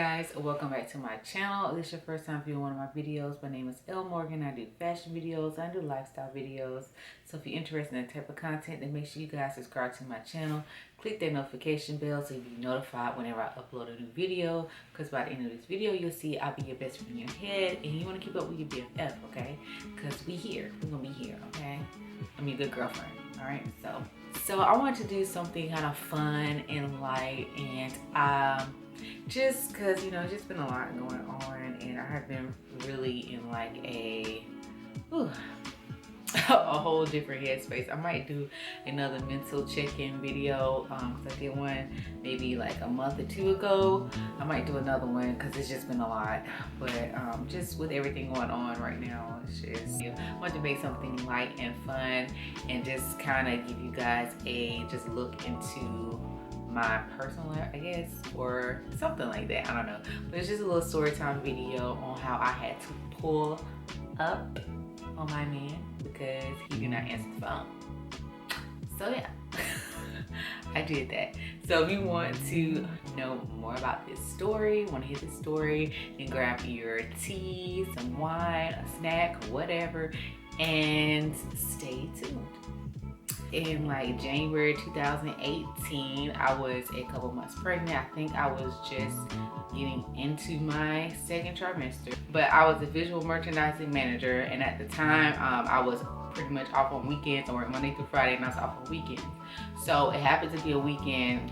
guys, welcome back to my channel. If this is your first time viewing one of my videos, my name is Elle Morgan. I do fashion videos, I do lifestyle videos. So if you're interested in that type of content, then make sure you guys subscribe to my channel. Click that notification bell so you'll be notified whenever I upload a new video. Because by the end of this video, you'll see I'll be your best friend in your head. And you want to keep up with your BFF, okay? Because we're going to be here, okay? I'm your good girlfriend, alright? So I want to do something kind of fun and light, and just because, you know, it's just been a lot going on, and I have been really in like a whole different headspace. I might do another mental check-in video because I did one maybe like a month or two ago. I might do another one because it's just been a lot, but just with everything going on right now, it's just, you know, I want to make something light and fun and just kind of give you guys a just look into my personal life, I guess, or something like that. I don't know, but it's just a little story time video on how I had to pull up on my man because he did not answer the phone. So yeah, I did that. So if you want to know more about this story, want to hear this story, then grab your tea, some wine, a snack, whatever, and stay tuned. In like January 2018, I was a couple months pregnant. I think I was just getting into my second trimester, but I was a visual merchandising manager, and at the time I was pretty much off on weekends. I worked Monday through Friday and I was off on weekends. So it happened to be a weekend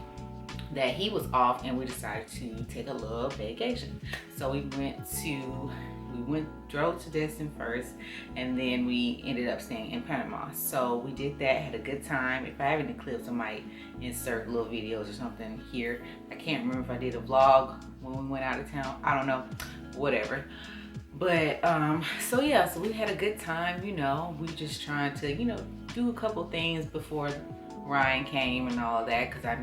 that he was off, and we decided to take a little vacation. So we drove to Destin first, and then we ended up staying in Panama. So we did that, had a good time. If I have any clips, I might insert little videos or something here. I can't remember if I did a vlog when we went out of town. I don't know, whatever. But so yeah, so we had a good time. You know, we just trying to, you know, do a couple things before Ryan came and all of that, because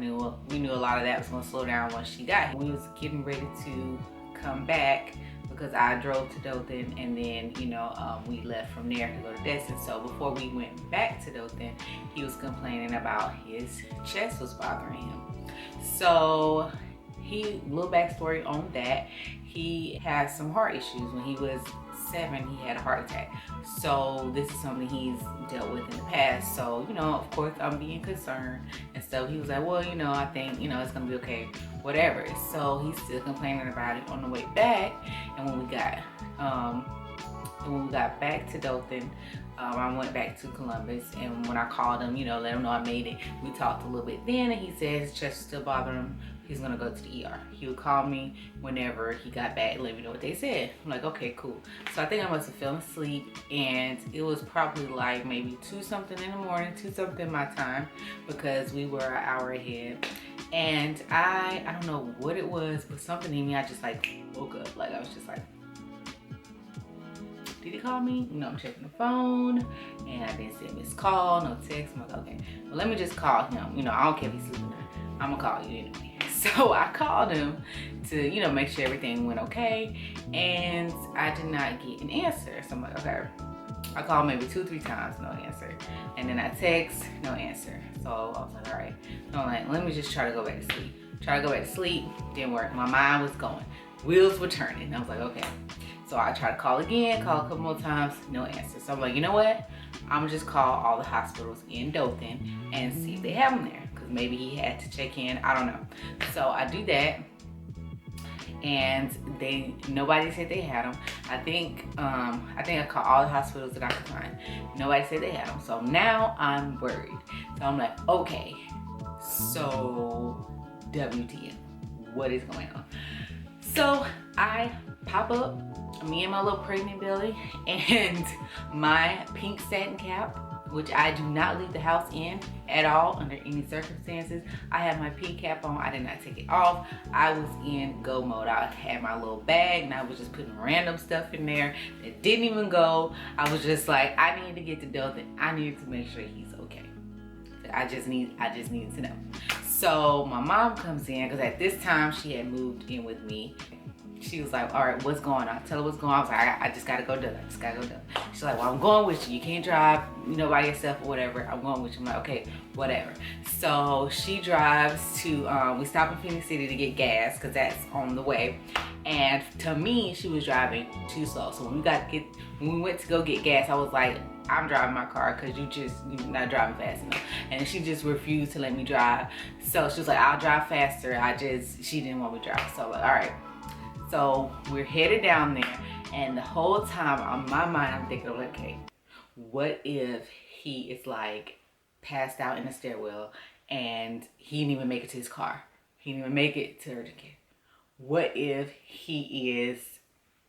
we knew a lot of that was going to slow down once she got here. We was getting ready to come back because I drove to Dothan, and then, you know, we left from there to go to Destin. So before we went back to Dothan, he was complaining about his chest was bothering him. So little backstory on that, he had some heart issues. When he was 7, he had a heart attack. So this is something he's dealt with in the past. So, you know, of course I'm being concerned and stuff. He was like, well, you know, I think, you know, it's gonna be okay, whatever. So he's still complaining about it on the way back. And when we got back to Dothan, I went back to Columbus, and when I called him, you know, let him know I made it, we talked a little bit then, and he said his chest was still bothering him. He's gonna go to the ER. He would call me whenever he got back and let me know what they said. I'm like, okay, cool. So I think I must have fell asleep, and it was probably like maybe 2 something in the morning, 2 something my time, because we were an hour ahead. And I don't know what it was, but something in me, I just like woke up. Like I was just like, did he call me? You know, I'm checking the phone, and I didn't see a missed call, no text. I'm like, okay, well, let me just call him. You know, I don't care if he's sleeping or not. I'm gonna call you anyway. So I called him to, you know, make sure everything went okay, and I did not get an answer. So I'm like, okay. I called maybe 2-3 times, no answer. And then I text, no answer. So I was like, all right. So I'm like, let me just try to go back to sleep. Didn't work. My mind was going. Wheels were turning. I was like, okay. So I tried to call again, call a couple more times, no answer. So I'm like, you know what? I'm gonna just call all the hospitals in Dothan and see if they have him there. Because maybe he had to check in, I don't know. So I do that, and nobody said they had him. I think I called all the hospitals that I could find. Nobody said they had him. So now I'm worried. So I'm like, okay, so WTF, what is going on? So I pop up, me and my little pregnant belly, and my pink satin cap, which I do not leave the house in at all under any circumstances. I had my pink cap on. I did not take it off. I was in go mode. I had my little bag, and I was just putting random stuff in there that didn't even go. I was just like, I need to get to Dothan. I needed to make sure he's okay. I just needed to know. So my mom comes in, because at this time she had moved in with me. she was like, all right, what's going on? Tell her what's going on. I was like, I just gotta go do it. I just gotta go do it. She's like, well, I'm going with you. You can't drive, you know, by yourself or whatever. I'm going with you. I'm like, okay, whatever. So she drives to, we stop in Phoenix City to get gas because that's on the way. And to me, she was driving too slow. So when we went to go get gas, I was like, I'm driving my car because you're not driving fast enough. And she just refused to let me drive. So she was like, I'll drive faster. She didn't want me to drive. So like, all right. So we're headed down there, and the whole time on my mind, I'm thinking, okay, what if he is like passed out in the stairwell and he didn't even make it to his car? He didn't even make it to urgent care. What if he is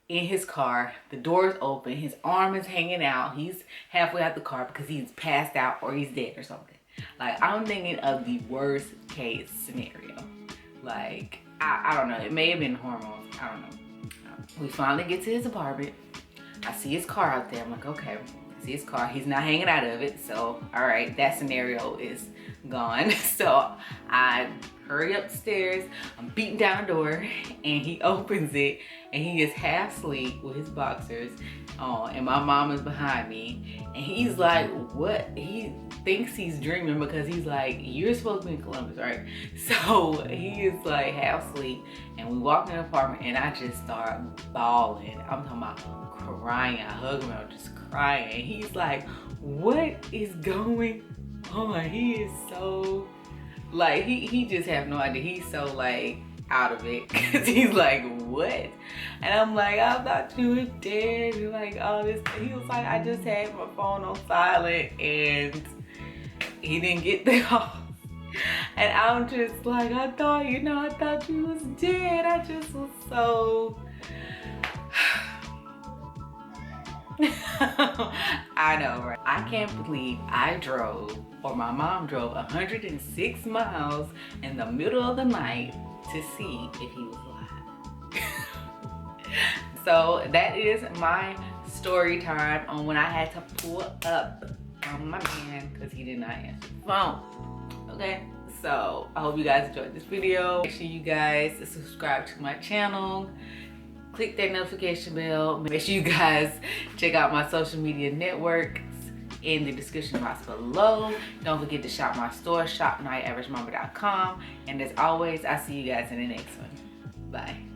in his car, the door is open, his arm is hanging out, he's halfway out the car because he's passed out or he's dead or something. Like, I'm thinking of the worst case scenario. Like, I don't know, it may have been hormones, I don't know. We finally get to his apartment. I see his car out there. I'm like, okay, I see his car. He's not hanging out of it. So, all right, that scenario is gone. So I hurry upstairs. I'm beating down the door, and he opens it, and he is half asleep with his boxers on, and my mom is behind me, and he's like, what? He thinks he's dreaming because he's like, you're supposed to be in Columbus, right? So he is like half asleep, and we walk in the apartment, and I just start bawling. I'm talking about crying. I hug him, I'm just crying. And he's like, what is going on? He is so, like, he just have no idea. He's so like out of it because he's like, what? And I'm like, I thought you were dead, and like all this. He was like, I just had my phone on silent and he didn't get the call. And I'm just like, I thought you was dead. I just was so I know, right? I can't believe I drove, or my mom drove 106 miles in the middle of the night to see if he was alive. So that is my story time on when I had to pull up on my man because he did not answer the phone. Okay, so I hope you guys enjoyed this video. Make sure you guys subscribe to my channel. Click that notification bell. Make sure you guys check out my social media networks in the description box below. Don't forget to shop my store, shop.nayaveragemama.com. And as always, I'll see you guys in the next one. Bye.